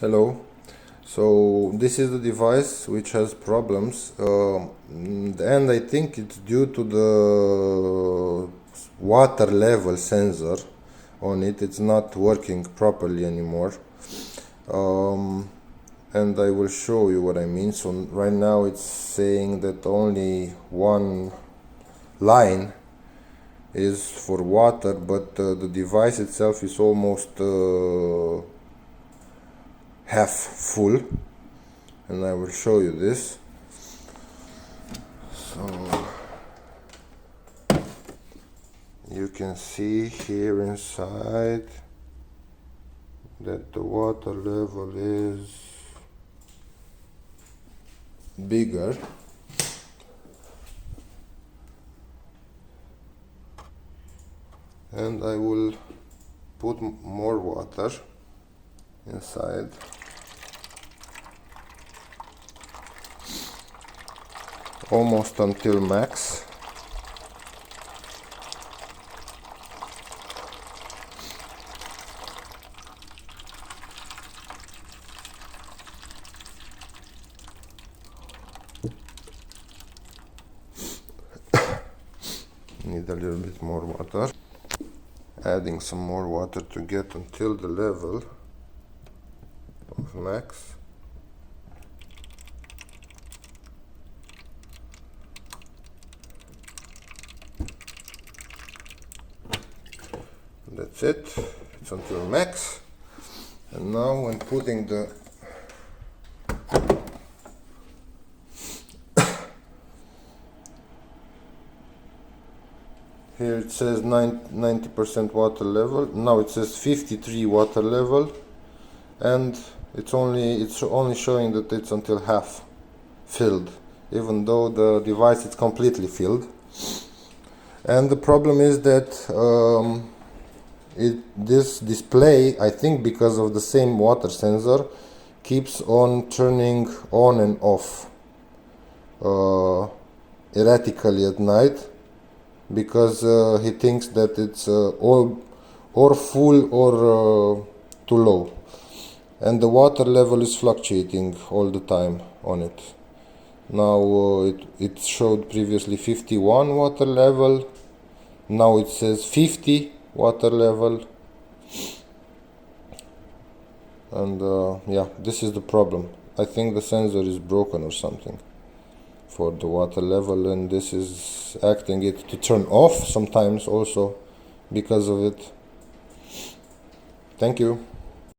Hello. So this is the device which has problems, and I think it's due to the water level sensor on it. It's not working properly anymore, and I will show you what I mean. So right now it's saying that only one line is for water, but the device itself is almost half full, and I will show you this. So you can see here inside that the water level is bigger, and I will put more water inside. Almost until max. Need a little bit more water. Adding some more water to get until the level of max. That's it, it's until max. And now when putting the here it says 90% water level, now it says 53 water level, and it's only showing that it's until half filled, even though the device is completely filled. And the problem is that this display, I think because of the same water sensor, keeps on turning on and off erratically at night, because he thinks that it's or full or too low, and the water level is fluctuating all the time on it. Now it showed previously 51 water level, now it says 50 water level, and yeah, this is the problem. I think the sensor is broken or something for the water level, and this is acting it to turn off sometimes also because of it. Thank you.